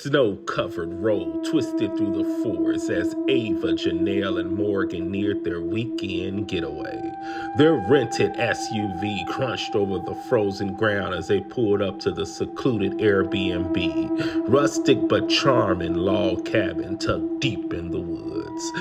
snow-covered road twisted through the forest as Ava, Janelle, and Morgan neared their weekend getaway. Their rented SUV crunched over the frozen ground as they pulled up to the secluded Airbnb, rustic but charming log cabin tucked deep in the woods.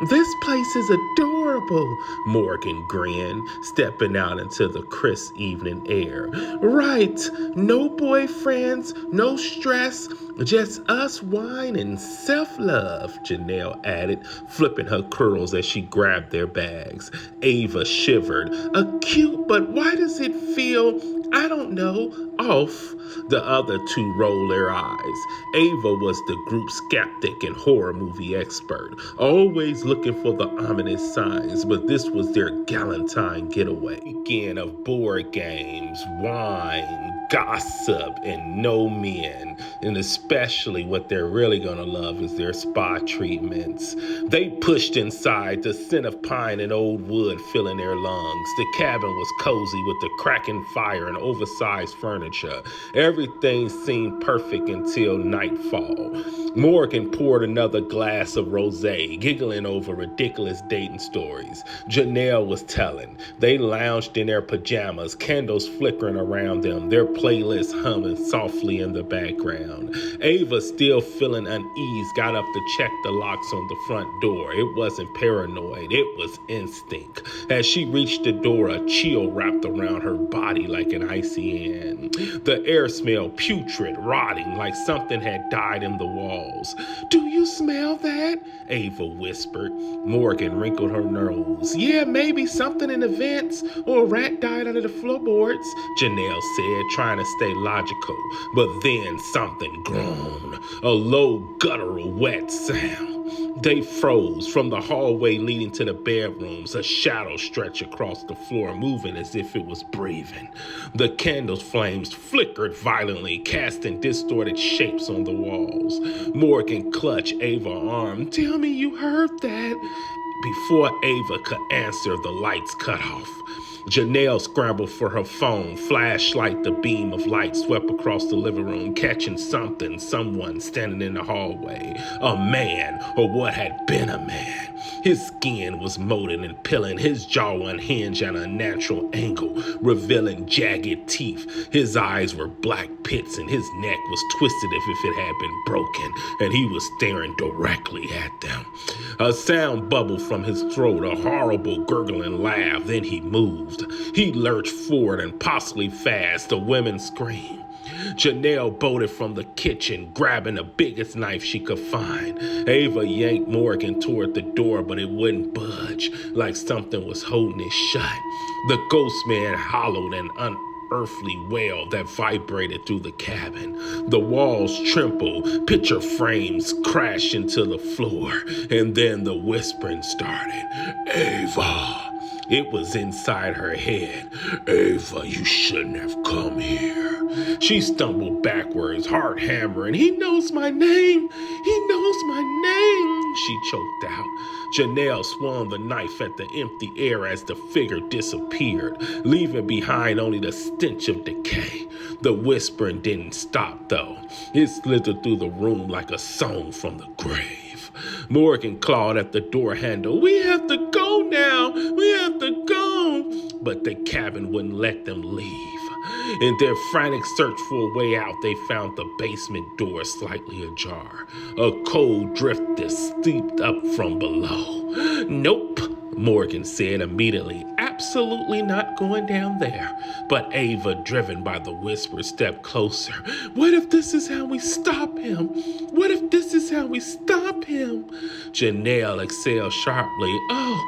"This place is adorable," Morgan grinned, stepping out into the crisp evening air. "Right, no boyfriends, no stress, just us, wine, and self-love," Janelle added, flipping her curls as she grabbed their bags. Ava shivered. "Cute, but why does it feel, I don't know, off?" The other two rolled their eyes. Ava was the group skeptic and horror movie expert, always looking for the ominous signs, but this was their galentine getaway. Weekend of board games, wine, gossip, and no men. And especially what they're really gonna love is their spa treatments. They pushed inside, the scent of pine and old wood filling their lungs. The cabin was cozy with the cracking fire and oversized furniture. Everything seemed perfect until nightfall. Morgan poured another glass of rosé, giggling over ridiculous dating stories Janelle was telling. They lounged in their pajamas, candles flickering around them, their playlist humming softly in the background. Ava, still feeling unease, got up to check the locks on the front door. It wasn't paranoid, it was instinct. As she reached the door, a chill wrapped around her body like an icy hand. The air smelled putrid, rotting, like something had died in the walls. "Do you smell that?" Ava whispered. Morgan wrinkled her nose. "Yeah, maybe something in the vents, or a rat died under the floorboards," Janelle said, trying to stay logical. But then something groaned, a low, guttural, wet sound. They froze. From the hallway leading to the bedrooms, a shadow stretched across the floor, moving as if it was breathing. The candle's flames flickered violently, casting distorted shapes on the walls. Morgan clutched Ava's arm. "Tell me you heard that." Before Ava could answer, the lights cut off. Janelle scrambled for her phone, flashlight, the beam of light swept across the living room, catching someone standing in the hallway. A man, or what had been a man. His skin was molded and peeling, his jaw unhinged at an unnatural angle, revealing jagged teeth. His eyes were black pits and his neck was twisted as if it had been broken, and he was staring directly at them. A sound bubbled from his throat, a horrible gurgling laugh, then he moved. He lurched forward, impossibly fast. The women screamed. Janelle bolted from the kitchen, grabbing the biggest knife she could find. Ava yanked Morgan toward the door, but it wouldn't budge, like something was holding it shut. The ghost man hollowed an unearthly wail that vibrated through the cabin. The walls trembled, picture frames crashed into the floor, and then the whispering started. "Ava." It was inside her head. "Ava, you shouldn't have come here." She stumbled backwards, heart hammering. "He knows my name. He knows my name," she choked out. Janelle swung the knife at the empty air as the figure disappeared, leaving behind only the stench of decay. The whispering didn't stop, though. It slithered through the room like a song from the grave. Morgan clawed at the door handle. "We have to go now. We have to go." But the cabin wouldn't let them leave. In their frantic search for a way out, they found the basement door slightly ajar. A cold drifter steeped up from below. "Nope," Morgan said immediately. "Absolutely not going down there." But Ava, driven by the whisper, stepped closer. "What if this is how we stop him? What if this is how we stop him?" Janelle exhaled sharply. "Oh,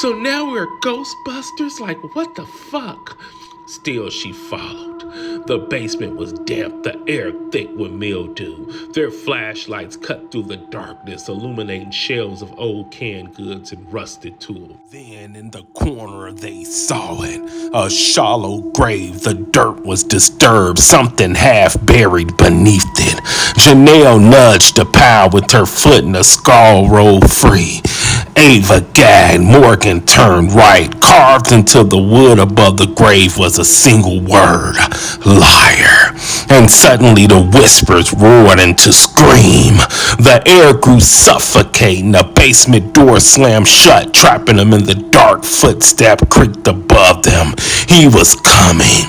so now we're Ghostbusters? Like, what the fuck?" Still, she followed. The basement was damp, the air thick with mildew. Their flashlights cut through the darkness, illuminating shelves of old canned goods and rusted tools. Then, in the corner, they saw it. A shallow grave. The dirt was disturbed, something half buried beneath it. Janelle nudged the pile with her foot and the skull rolled free. Ava gagged. Morgan turned right. Carved into the wood above the grave was a single word: liar. and suddenly the whispers roared into scream. The air grew suffocating. The basement door slammed shut, trapping them in the dark. Footstep creaked above them. He was coming,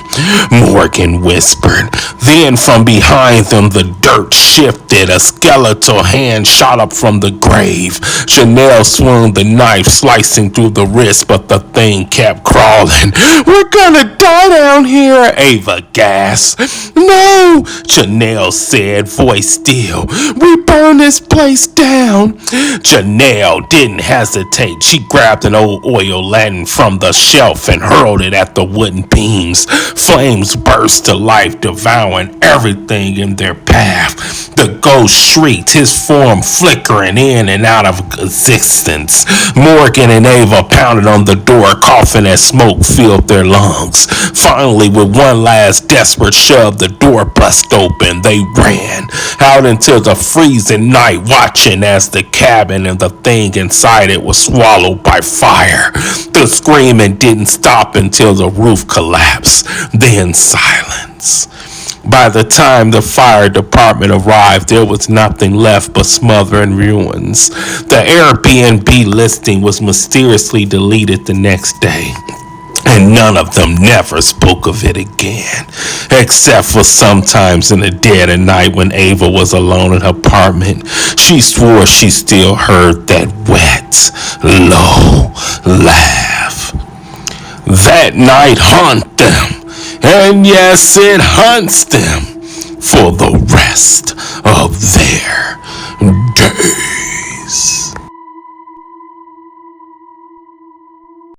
Morgan whispered. Then from behind them the dirt shifted. A skeletal hand shot up from the grave. Janelle swung the knife, slicing through the wrist, but the thing kept crawling. "We're gonna die down here," Ava gasped. "No," Janelle said, voice still. "We burn this place down." Janelle didn't hesitate. She grabbed an old oil lantern from the shelf and hurled it at the wooden beams. Flames burst to life, devouring everything in their path. The ghost shrieked, his form flickering in and out of existence. Morgan and Ava pounded on the door, coughing as smoke filled their lungs. Finally, with one last desperate shove, the door bust open. They ran out into the freezing night, watching as the cabin and the thing inside it was swallowed by fire. The screaming didn't stop until the roof collapsed. Then silence. By the time the fire department arrived, there was nothing left but smothering ruins. The Airbnb listing was mysteriously deleted the next day, and none of them never spoke of it again, except for sometimes in the dead of night when Ava was alone in her apartment. She swore she still heard that wet, low laugh. That night haunted them. And yes, it hunts them for the rest of their days.